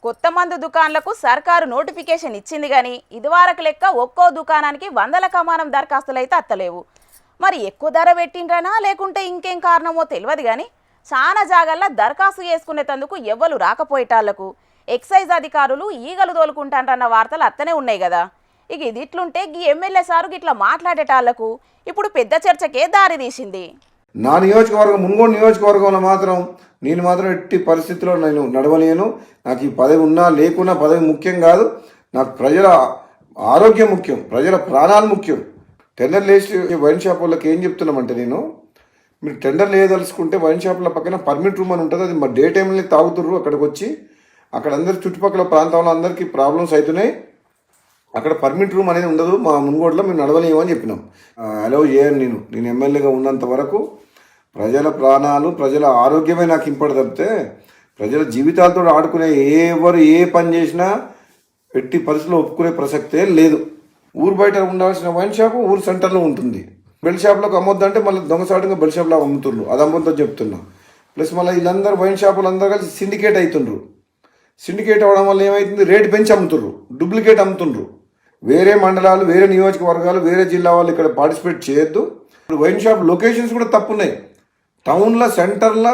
కొత్త మందు దుకాణాలకు సర్కారు నోటిఫికేషన్ ఇచ్చింది కానీ ఇదివరకు లెక్క ఒక్కో దుకాణానికి వందల కమానం దరఖాస్తులు అయితే అత్తలేవు. మరి ఎక్కువ ధర పెట్టిండ్రనా లేకుంటే ఇంకేం కారణమో తెలియదు కానీ చాలా జాగాల్లో దరఖాస్తు చేసుకునేందుకు ఎవ్వరు రాకపోయేటాళ్లకు ఎక్సైజ్ అధికారులు ఈగలు తోలుకుంటారన్న వార్తలు అత్తనే ఉన్నాయి కదా. ఇక ఇది ఇట్లుంటే ఈ ఎమ్మెల్యే సారు ఇట్లా మాట్లాడేటాళ్లకు ఇప్పుడు పెద్ద చర్చకే దారి తీసింది. నా నియోజకవర్గం మున్గోడు నియోజకవర్గంలో మాత్రం నేను ఎట్టి పరిస్థితుల్లో నేను నడవలేను. నాకు ఈ పదవి ఉన్నా లేకున్నా పదవి ముఖ్యం కాదు. నాకు ప్రజల ఆరోగ్యం ముఖ్యం, ప్రజల ప్రాణాలు ముఖ్యం. టెండర్ లేచి వైన్ షాప్ వాళ్ళకి ఏం చెప్తున్నామంటే, మీరు టెండర్ లేదలుచుకుంటే వైన్ షాప్ల పక్కన పర్మిట్ రూమ్ అని ఉంటుంది. అది మా డే టైంలో తాగుతుర్రు. అక్కడికి వచ్చి అక్కడ అందరి చుట్టుపక్కల ప్రాంతంలో అందరికీ ప్రాబ్లమ్స్ అవుతున్నాయి. అక్కడ పర్మిట్ రూమ్ అనేది ఉండదు. మా మున్గోడులో మేము నడవలేము అని చెప్పినాం. అలౌ చేయను. నేను ఎమ్మెల్యేగా ఉన్నంత వరకు ప్రజల ప్రాణాలు, ప్రజల ఆరోగ్యమే నాకు ఇంపార్ట్ తప్పితే ప్రజల జీవితాలతో ఆడుకునే ఎవరు ఏ పని చేసినా ఎట్టి పరిస్థితుల్లో ఒప్పుకునే ప్రసక్తే లేదు. ఊరు బయట ఉండాల్సిన వైన్ షాపు ఊరు సెంటర్లో ఉంటుంది. బెల్ షాప్లోకి అమ్మొద్దంటే మళ్ళీ దొంగసాటుగా బెల్ షాప్లో అమ్ముతుండ్రు. అది అమ్మొద్దని చెప్తున్నా. ప్లస్ మళ్ళీ వీళ్ళందరూ వైన్ షాపులు అందరూ కలిసి సిండికేట్ అవుతుండ్రు. సిండికేట్ అవ్వడం వల్ల ఏమవుతుంది, రేటు పెంచి అమ్ముతుండ్రు, డూప్లికేట్ అమ్ముతుండ్రు. వేరే మండలాలు, వేరే నియోజకవర్గాలు, వేరే జిల్లా వాళ్ళు ఇక్కడ పార్టిసిపేట్ చేయొద్దు. వైన్ షాప్ లొకేషన్స్ కూడా తప్పున్నాయి. టౌన్ల, సెంటర్ల,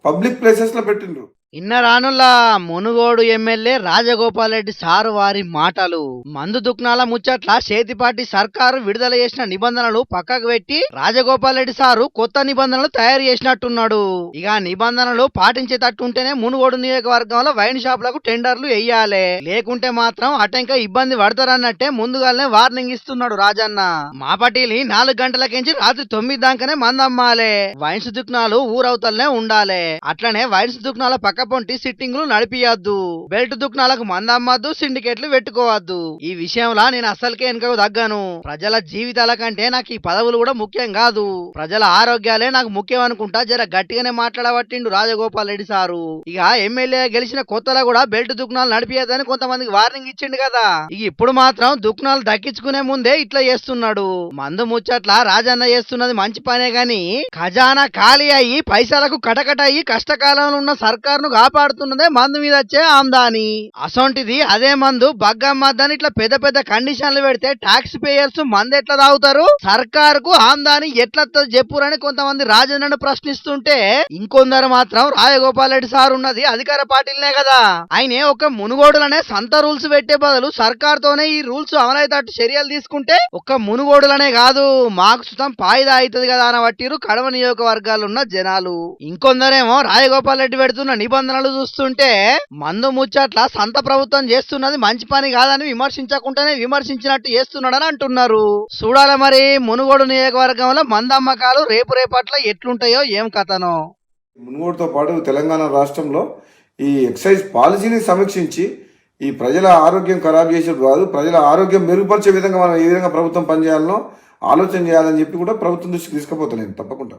పబ్లిక్ ప్లేసెస్లో పెట్టిండ్రు. ఇన్న రానుల్లా మునుగోడు ఎమ్మెల్యే రాజగోపాల్ రెడ్డి సారు వారి మాటలు. మందు దుకాణాల ముచ్చట్ల చేతిపాటి సర్కారు విడుదల చేసిన నిబంధనలు పక్కకు పెట్టి రాజగోపాల్ రెడ్డి సారు కొత్త నిబంధనలు తయారు చేసినట్టున్నాడు. ఇక నిబంధనలు పాటించేటట్టుంటేనే మునుగోడు నియోజకవర్గంలో వైన్ షాపులకు టెండర్లు వెయ్యాలి, లేకుంటే మాత్రం అటంక ఇబ్బంది పడతారన్నట్టే ముందుగానే వార్నింగ్ ఇస్తున్నాడు రాజన్న. మా పటీలి 4 గంటలకించి రాత్రి 9 దాకానే మందు అమ్మాలే. వైన్స్ దుకాణాలు ఊరవతలనే ఉండాలి. అట్లనే వైన్స్ దుకాణాల పక్క పొంటి సిట్టింగ్లు నడిపియద్దు, బెల్ట్ దుకాణాలకు మంద అమ్మద్దు, సిండికేట్లు పెట్టుకోవద్దు. ఈ విషయంలో నేను అసలుకే వెనుకకు తగ్గాను. ప్రజల జీవితాల కంటే నాకు ఈ పదవులు కూడా ముఖ్యం కాదు, ప్రజల ఆరోగ్యాలే నాకు ముఖ్యం అనుకుంటా జర గట్టిగానే మాట్లాడబట్టిండు రాజగోపాల్ రెడ్డి సారు. ఇక ఎమ్మెల్యే గెలిచిన కొత్తలో కూడా బెల్ట్ దుకాణాలు నడిపియద్దని కొంతమందికి వార్నింగ్ ఇచ్చిండు కదా. ఇక ఇప్పుడు మాత్రం దుకాణాలు దక్కించుకునే ముందే ఇట్లా చేస్తున్నాడు. మందు ముచ్చట్ల రాజన్న చేస్తున్నది మంచి పనే గాని ఖజానా ఖాళీ అయ్యి పైసలకు కటకట అయ్యి కష్టకాలంలో ఉన్న సర్కారును కాపాడుతున్నదే మందు మీద వచ్చే ఆమ్దాని. అసొంటిది అదే మందు బగ్గమ్మద్దని ఇట్లా పెద్ద పెద్ద కండిషన్లు పెడితే టాక్స్ పేయర్స్ మందు ఎట్లా తాగుతారు, సర్కారుకు ఆమ్దాని ఎట్లా చెప్పురని కొంతమంది రాజన్నను ప్రశ్నిస్తుంటే ఇంకొందరు మాత్రం రాజగోపాల్ రెడ్డి సార్ ఉన్నది అధికార పార్టీలనే కదా, ఆయనే ఒక మునుగోడులనే సంత రూల్స్ పెట్టే బదులు సర్కారుతోనే ఈ రూల్స్ అమలైతట్టు చర్యలు తీసుకుంటే ఒక్క మునుగోడులనే కాదు మాకు సుతం పాయిదా అవుతుంది కదా అని బట్టిరు కడవ నియోజకవర్గాలు ఉన్న జనాలు. ఇంకొందరేమో రాజగోపాల్ రెడ్డి పెడుతున్న నిబంధనలు చూస్తుంటే మందు ముచ్చట్ల సంత ప్రభుత్వం చేస్తున్నది మంచి పని కాదని విమర్శించకుండానే విమర్శించినట్టు చేస్తున్నాడని అంటున్నారు. చూడాలి మరి మునుగోడు నియోజకవర్గంలో మందు అమ్మకాలు రేపట్ల ఎట్లుంటాయో ఏం కథనో. మునుగోడుతో పాటు తెలంగాణ రాష్ట్రంలో ఈ ఎక్సైజ్ పాలసీని సమీక్షించి ఈ ప్రజల ఆరోగ్యం ఖరాబ్ చేసేది కాదు, ప్రజల ఆరోగ్యం మెరుగుపరిచే విధంగా మనం ఏ విధంగా ప్రభుత్వం పనిచేయాలనో ఆలోచన చేయాలని చెప్పి కూడా ప్రభుత్వం దృష్టికి తీసుకుపోతున్నాను తప్పకుండా.